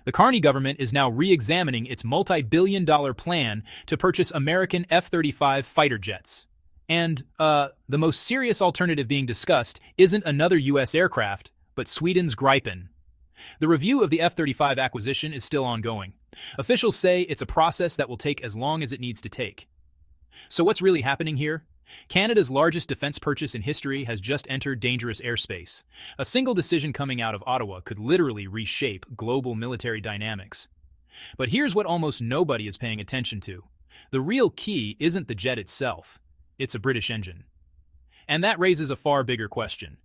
The Carney government is now re-examining its multi-billion-dollar plan to purchase American F-35 fighter jets. And, the most serious alternative being discussed isn't another U.S. aircraft, but Sweden's Gripen. The review of the F-35 acquisition is still ongoing. Officials say it's a process that will take as long as it needs to take. So what's really happening here? Canada's largest defense purchase in history has just entered dangerous airspace. A single decision coming out of Ottawa could literally reshape global military dynamics. But here's what almost nobody is paying attention to. The real key isn't the jet itself. It's a British engine. And that raises a far bigger question.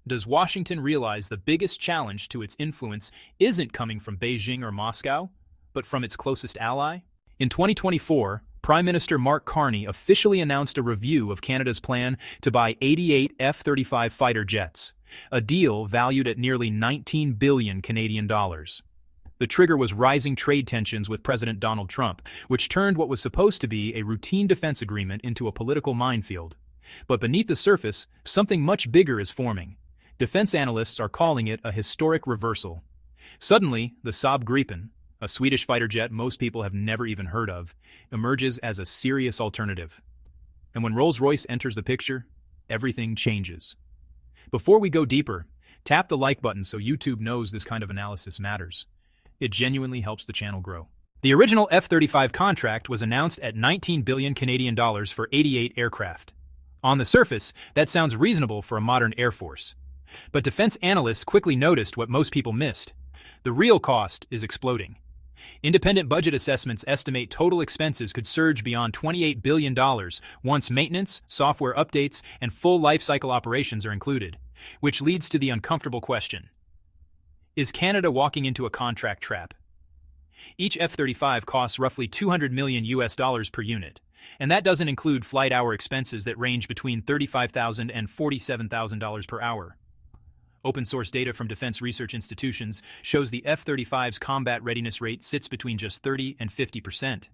Does Washington realize the biggest challenge to its influence isn't coming from Beijing or Moscow, but from its closest ally? In 2024, Prime Minister Mark Carney officially announced a review of Canada's plan to buy 88 F-35 fighter jets, a deal valued at nearly 19 billion Canadian dollars. The trigger was rising trade tensions with President Donald Trump, which turned what was supposed to be a routine defense agreement into a political minefield. But beneath the surface, something much bigger is forming. Defense analysts are calling it a historic reversal. Suddenly, the Saab Gripen, a Swedish fighter jet most people have never even heard of, emerges as a serious alternative. And when Rolls-Royce enters the picture, everything changes. Before we go deeper, tap the like button so YouTube knows this kind of analysis matters. It genuinely helps the channel grow. The original F-35 contract was announced at 19 billion Canadian dollars for 88 aircraft. On the surface, that sounds reasonable for a modern air force. But defense analysts quickly noticed what most people missed. The real cost is exploding. Independent budget assessments estimate total expenses could surge beyond $28 billion once maintenance, software updates, and full lifecycle operations are included, which leads to the uncomfortable question. Is Canada walking into a contract trap? Each F-35 costs roughly $200 million per unit, and that doesn't include flight hour expenses that range between $35,000 and $47,000 per hour. Open-source data from defense research institutions shows the F-35's combat readiness rate sits between just 30 and 50%.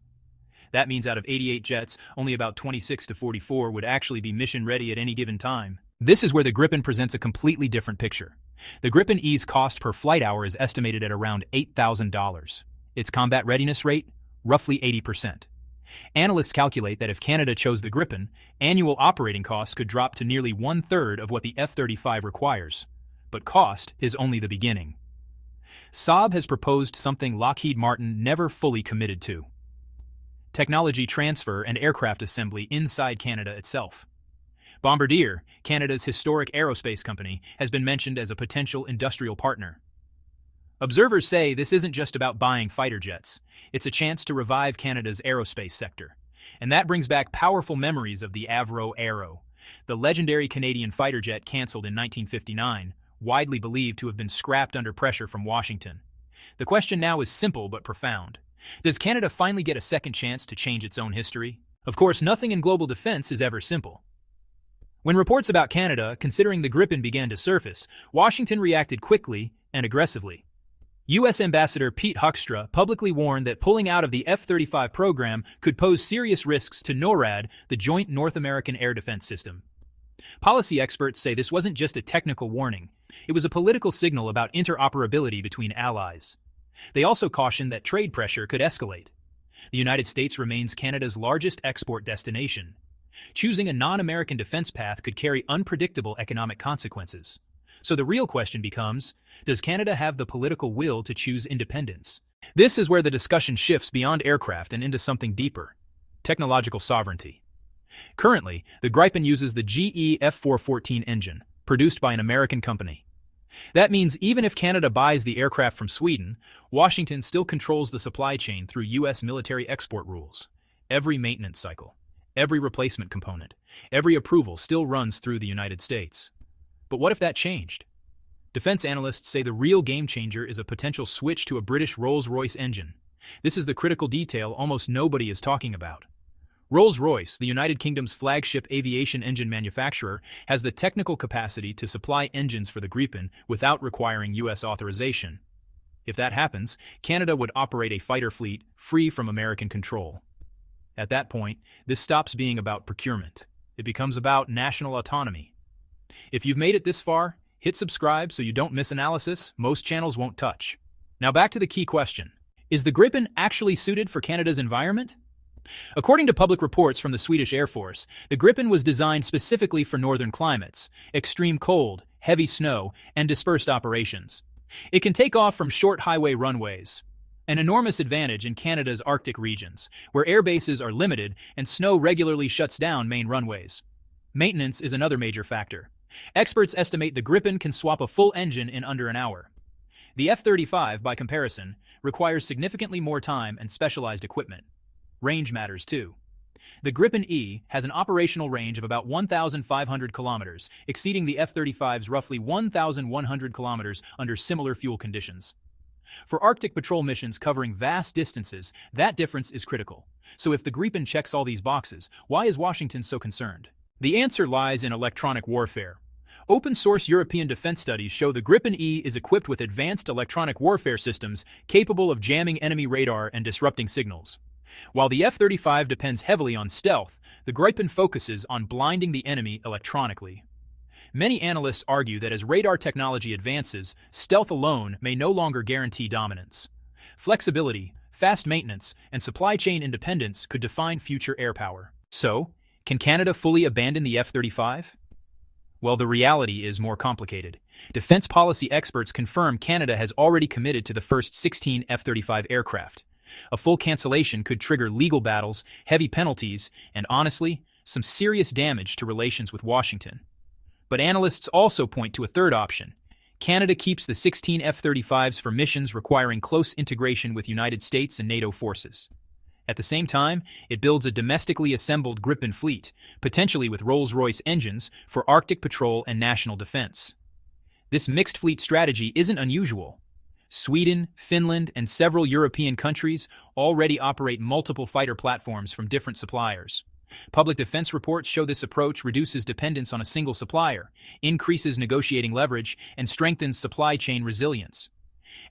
That means out of 88 jets, only about 26 to 44 would actually be mission-ready at any given time. This is where the Gripen presents a completely different picture. The Gripen E's cost per flight hour is estimated at around $8,000. Its combat readiness rate? Roughly 80%. Analysts calculate that if Canada chose the Gripen, annual operating costs could drop to nearly one-third of what the F-35 requires. But cost is only the beginning. Saab has proposed something Lockheed Martin never fully committed to: technology transfer and aircraft assembly inside Canada itself. Bombardier, Canada's historic aerospace company, has been mentioned as a potential industrial partner. Observers say this isn't just about buying fighter jets. It's a chance to revive Canada's aerospace sector. And that brings back powerful memories of the Avro Aero, the legendary Canadian fighter jet canceled in 1959, widely believed to have been scrapped under pressure from Washington. The question now is simple but profound. Does Canada finally get a second chance to change its own history? Of course, nothing in global defense is ever simple. When reports about Canada considering the Gripen began to surface, Washington reacted quickly and aggressively. U.S. Ambassador Pete Hoekstra publicly warned that pulling out of the F-35 program could pose serious risks to NORAD, the Joint North American Air Defense System. Policy experts say this wasn't just a technical warning. It was a political signal about interoperability between allies. They also cautioned that trade pressure could escalate. The United States remains Canada's largest export destination. Choosing a non-American defense path could carry unpredictable economic consequences. So the real question becomes, does Canada have the political will to choose independence? This is where the discussion shifts beyond aircraft and into something deeper: technological sovereignty. Currently, the Gripen uses the GE F414 engine, produced by an American company. That means even if Canada buys the aircraft from Sweden, Washington still controls the supply chain through U.S. military export rules. Every maintenance cycle, every replacement component, every approval still runs through the United States. But what if that changed? Defense analysts say the real game changer is a potential switch to a British Rolls-Royce engine. This is the critical detail almost nobody is talking about. Rolls-Royce, the United Kingdom's flagship aviation engine manufacturer, has the technical capacity to supply engines for the Gripen without requiring U.S. authorization. If that happens, Canada would operate a fighter fleet free from American control. At that point, this stops being about procurement. It becomes about national autonomy. If you've made it this far, hit subscribe so you don't miss analysis most channels won't touch. Now back to the key question. Is the Gripen actually suited for Canada's environment? According to public reports from the Swedish Air Force, the Gripen was designed specifically for northern climates, extreme cold, heavy snow, and dispersed operations. It can take off from short highway runways, an enormous advantage in Canada's Arctic regions, where air bases are limited and snow regularly shuts down main runways. Maintenance is another major factor. Experts estimate the Gripen can swap a full engine in under an hour. The F-35, by comparison, requires significantly more time and specialized equipment. Range matters too. The Gripen E has an operational range of about 1,500 kilometers, exceeding the F-35's roughly 1,100 kilometers under similar fuel conditions. For Arctic patrol missions covering vast distances, that difference is critical. So if the Gripen checks all these boxes, why is Washington so concerned? The answer lies in electronic warfare. Open-source European defense studies show the Gripen E is equipped with advanced electronic warfare systems capable of jamming enemy radar and disrupting signals. While the F-35 depends heavily on stealth, the Gripen focuses on blinding the enemy electronically. Many analysts argue that as radar technology advances, stealth alone may no longer guarantee dominance. Flexibility, fast maintenance, and supply chain independence could define future air power. So, can Canada fully abandon the F-35? Well, the reality is more complicated. Defense policy experts confirm Canada has already committed to the first 16 F-35 aircraft. A full cancellation could trigger legal battles, heavy penalties, and honestly, some serious damage to relations with Washington. But analysts also point to a third option. Canada keeps the 16 F-35s for missions requiring close integration with United States and NATO forces. At the same time, it builds a domestically assembled Gripen fleet, potentially with Rolls-Royce engines, for Arctic patrol and national defense. This mixed fleet strategy isn't unusual. Sweden, Finland, and several European countries already operate multiple fighter platforms from different suppliers. Public defense reports show this approach reduces dependence on a single supplier, increases negotiating leverage, and strengthens supply chain resilience.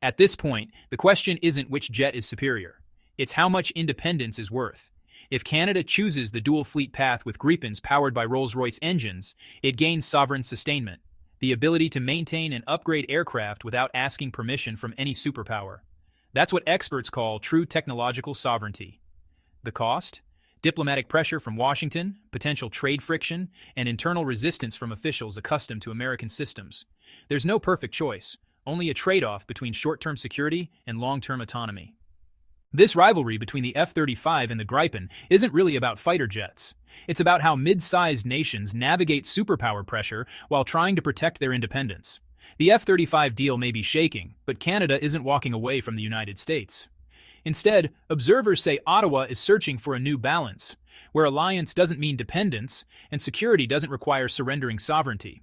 At this point, the question isn't which jet is superior. It's how much independence is worth. If Canada chooses the dual fleet path with Gripens powered by Rolls-Royce engines, it gains sovereign sustainment, the ability to maintain and upgrade aircraft without asking permission from any superpower. That's what experts call true technological sovereignty. The cost? Diplomatic pressure from Washington, potential trade friction, and internal resistance from officials accustomed to American systems. There's no perfect choice, only a trade-off between short-term security and long-term autonomy. This rivalry between the F-35 and the Gripen isn't really about fighter jets. It's about how mid-sized nations navigate superpower pressure while trying to protect their independence. The F-35 deal may be shaking, but Canada isn't walking away from the United States. Instead, observers say Ottawa is searching for a new balance, where alliance doesn't mean dependence and security doesn't require surrendering sovereignty.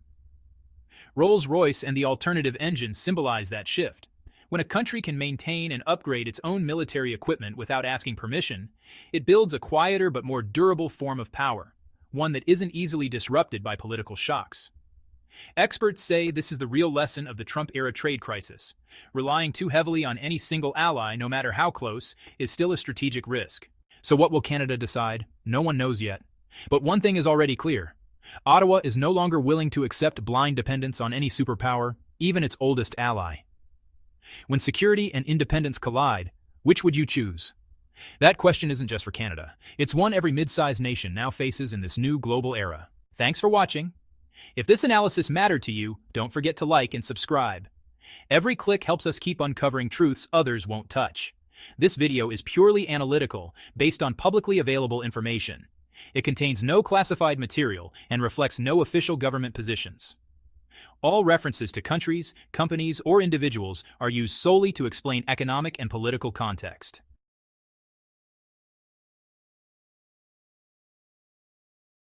Rolls-Royce and the alternative engines symbolize that shift. When a country can maintain and upgrade its own military equipment without asking permission, it builds a quieter but more durable form of power, one that isn't easily disrupted by political shocks. Experts say this is the real lesson of the Trump-era trade crisis. Relying too heavily on any single ally, no matter how close, is still a strategic risk. So what will Canada decide? No one knows yet. But one thing is already clear. Ottawa is no longer willing to accept blind dependence on any superpower, even its oldest ally. When security and independence collide, which would you choose? That question isn't just for Canada. It's one every mid-sized nation now faces in this new global era. Thanks for watching. If this analysis mattered to you, don't forget to like and subscribe. Every click helps us keep uncovering truths others won't touch. This video is purely analytical, based on publicly available information. It contains no classified material and reflects no official government positions. All references to countries, companies, or individuals are used solely to explain economic and political context.